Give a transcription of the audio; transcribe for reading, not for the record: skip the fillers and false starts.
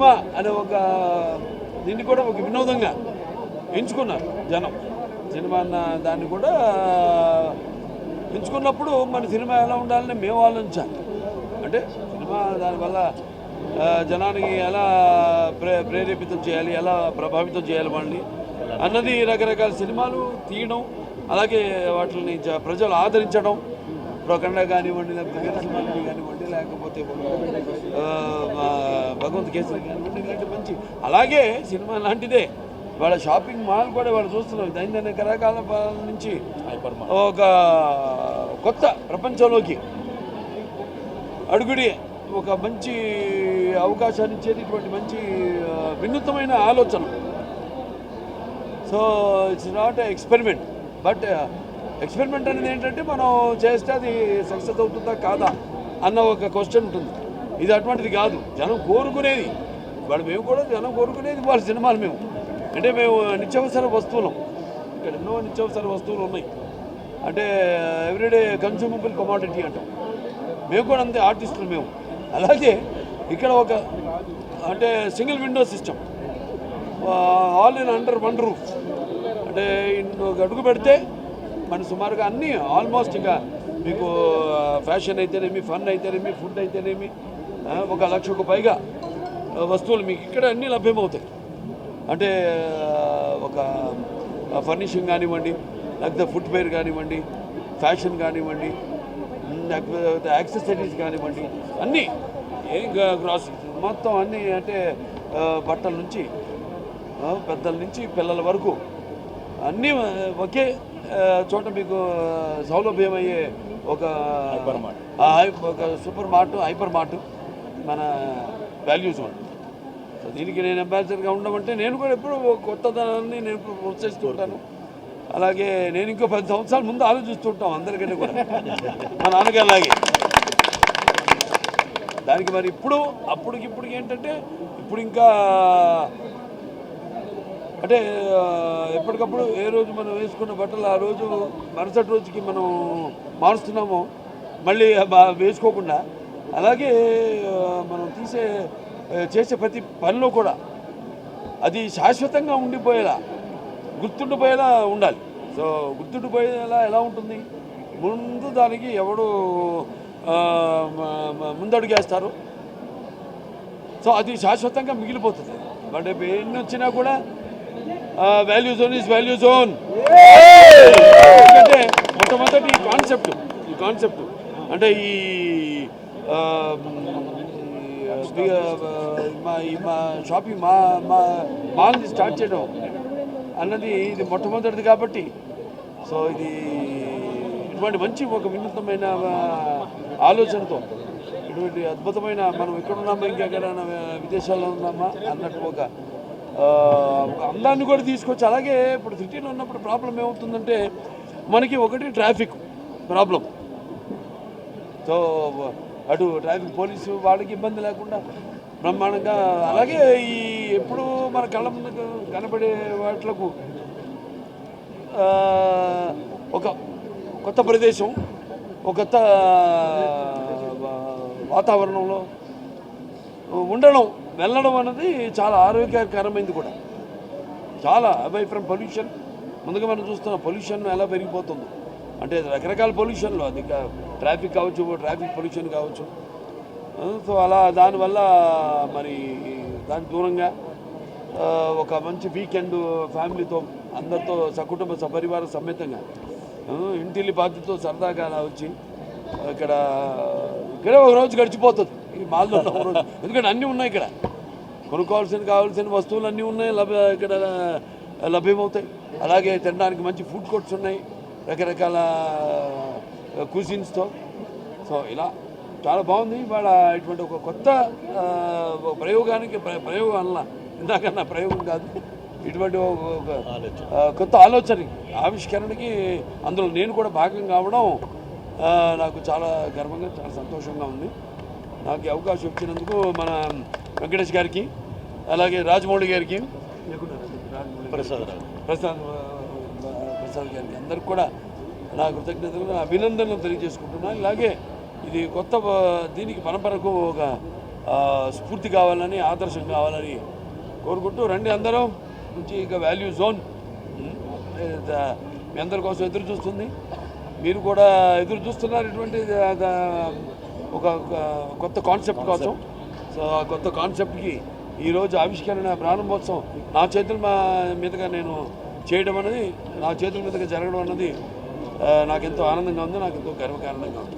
Cinema అనే ఒక దీన్ని కూడా ఒక వినోదంగా ఎంచుకున్నారు జనం. సినిమా అన్న దాన్ని కూడా ఎంచుకున్నప్పుడు మన సినిమా ఎలా ఉండాలని మేము ఆలోచించాలి. అంటే సినిమా దానివల్ల జనానికి ఎలా ప్రేరేపితం చేయాలి, ఎలా ప్రభావితం చేయాలి వాళ్ళని అన్నది రకరకాల సినిమాలు తీయడం, అలాగే వాటిని ప్రజలు ఆదరించడం. ప్రకండ కానివ్వండి, లేకపోతే వీరసింహారెడ్డి కానివ్వండి, లేకపోతే భగవంత్ కేసరి కానివ్వండి, ఇలాంటి మంచి అలాగే సినిమా లాంటిదే వాళ్ళ షాపింగ్ మాల్ కూడా వాళ్ళు చూస్తున్నారు. దైనందిన రకాల నుంచి ఒక కొత్త ప్రపంచంలోకి అడుగుడి ఒక మంచి అవకాశాన్ని ఇచ్చేది ఇటువంటి మంచి వినూత్నమైన ఆలోచన. So it's not experiment, but experiment అనేది ఏంటంటే మనం చేస్తే అది సక్సెస్ అవుతుందా కాదా అన్న ఒక క్వశ్చన్ ఉంటుంది. ఇది అటువంటిది కాదు, జనం కోరుకునేది. వాళ్ళు మేము కూడా జనం కోరుకునేది వాళ్ళ సినిమాలు. మేము అంటే మేము నిత్యావసర వస్తువులు, ఇక్కడ ఎన్నో నిత్యావసర వస్తువులు ఉన్నాయి. అంటే ఎవ్రీడే కన్స్యూమబుల్ కమాడిటీ అంటాం. మేము కూడా అంతే ఆర్టిస్టులు మేము. అలాగే ఇక్కడ ఒక అంటే single window system, all in under one roof. అంటే ఒక అడుగు పెడితే మన సుమారుగా అన్నీ ఆల్మోస్ట్ ఇక మీకు ఫ్యాషన్ అయితేనేమి, ఫన్ అయితేనేమి, ఫుడ్ అయితేనేమి 1,00,000కు పైగా వస్తువులు మీకు ఇక్కడ అన్నీ లభ్యమవుతాయి. అంటే ఒక ఫర్నిషింగ్ కానివ్వండి, లేకపోతే ఫుట్వేర్ కానివ్వండి, ఫ్యాషన్ కానివ్వండి, లేకపోతే యాక్సెసరీస్ కానివ్వండి, అన్నీ గ్రాసరీస్ మొత్తం అన్నీ. అంటే బట్టల నుంచి పెద్దల నుంచి పిల్లల వరకు అన్నీ ఒకే చోట మీకు సౌలభ్యమయ్యే ఒక సూపర్ మార్ట్, హైపర్ మార్ట్ మన వాల్యూస్ వన్. సో దీనికి నేను అంబాసిడర్గా ఉండమంటే నేను కూడా ఎప్పుడు కొత్తదనాన్ని నేను ప్రోత్సహిస్తూ ఉంటాను. అలాగే నేను ఇంకో 10 సంవత్సరాల ముందు ఆలోచిస్తూ ఉంటాం అందరికంటే కూడా, మా నాన్నగారు అలాగే. దానికి మరి అప్పటికి ఏంటంటే ఇప్పుడు ఇంకా అంటే ఎప్పటికప్పుడు ఏ రోజు మనం వేసుకున్న బట్టలు ఆ రోజు మరుసటి రోజుకి మనం మారుస్తున్నామో మళ్ళీ వేసుకోకుండా, అలాగే మనం చేసే ప్రతి పనిలో కూడా అది శాశ్వతంగా ఉండిపోయేలా, గుర్తుండిపోయేలా ఉండాలి. సో గుర్తుండిపోయేలా ఎలా ఉంటుంది? ముందు దానికి ఎవడు ముందడుగేస్తారు, సో అది శాశ్వతంగా మిగిలిపోతుంది. బట్ ఎన్ని వచ్చినా కూడా value zone is value zone. ఎందుకంటే మొట్టమొదటి ఈ కాన్సెప్ట్ అంటే ఈ మా షాపింగ్ మాల్ని స్టార్ట్ చేయడం అన్నది ఇది మొట్టమొదటిది కాబట్టి, సో ఇది ఇటువంటి మంచి ఒక వినూత్నమైన ఆలోచనతో ఇటువంటి అద్భుతమైన మనం ఎక్కడున్నామా, ఇంకెక్కడైనా విదేశాల్లో ఉన్నామా అన్నట్టు ఒక అందాన్ని కూడా తీసుకొచ్చి. అలాగే ఇప్పుడు సిటీలో ఉన్నప్పుడు ప్రాబ్లం ఏమవుతుందంటే మనకి ఒకటి ట్రాఫిక్ ప్రాబ్లం. సో అటు ట్రాఫిక్ పోలీసు వాళ్ళకి ఇబ్బంది లేకుండా బ్రహ్మాండంగా, అలాగే ఈ ఎప్పుడు మన కళ్ళ ముందు కనపడే వాటిలకు ఒక కొత్త ప్రదేశం, ఒక కొత్త వాతావరణంలో వెళ్ళడం అన్నది చాలా ఆరోగ్యకరమైనది కూడా. చాలా అవై ఫ్రమ్ పొల్యూషన్. ముందుగా మనం చూస్తున్నాం పొల్యూషన్ ఎలా పెరిగిపోతుందో. అంటే రకరకాల పొల్యూషన్లు, అది ట్రాఫిక్ కావచ్చు, ట్రాఫిక్ పొల్యూషన్ కావచ్చు. సో అలా దానివల్ల మరి దాని దూరంగా ఒక మంచి వీకెండ్ ఫ్యామిలీతో అందరితో సకుటుంబ సపరివార సమేతంగా ఇంటిల్లి బాధ్యతతో సరదాగా అలా వచ్చి ఇక్కడే ఒక రోజు గడిచిపోతుంది ఈ మాల్లో ఒక రోజు. ఎందుకంటే అన్నీ ఉన్నాయి ఇక్కడ, కావాల్సిన వస్తువులు అన్నీ ఉన్నాయి, ఇక్కడ లభ్యమవుతాయి. అలాగే తినడానికి మంచి ఫుడ్ కోర్ట్స్ ఉన్నాయి రకరకాల కుజిన్స్తో. సో ఇలా చాలా బాగుంది. ఇవాళ ఇటువంటి ఒక కొత్త ప్రయోగం అన్న ఇందాకన్నా ప్రయోగం కాదు, ఇటువంటి ఒక కొత్త ఆవిష్కరణకి అందులో నేను కూడా భాగం కావడం నాకు చాలా గర్వంగా, చాలా సంతోషంగా ఉంది. నాకు ఈ అవకాశం ఇచ్చినందుకు మన వెంకటేష్ గారికి, అలాగే రాజమౌళి గారికి, ప్రసాద్ గారికి, అందరికి కూడా నా కృతజ్ఞతలు, అభినందనలు తెలియజేసుకుంటున్నాను. ఇలాగే ఇది కొత్త దీనికి పరంపరకు ఒక స్ఫూర్తి కావాలని, ఆదర్శం కావాలని కోరుకుంటూ రండి అందరూ. నుంచి ఇక వాల్యూ జోన్ మీ అందరి కోసం ఎదురు చూస్తుంది. మీరు కూడా ఎదురు చూస్తున్నారు ఇటువంటి ఒక కొత్త కాన్సెప్ట్ కోసం. సో ఆ కొత్త కాన్సెప్ట్కి ఈరోజు ఆవిష్కరణ ప్రారంభోత్సవం నా చేతుల మీదుగా నేను చేయడం అనేది, నా చేతుల మీదుగా జరగడం అన్నది నాకెంతో ఆనందంగా ఉంది, నాకెంతో గర్వకారణంగా ఉంది.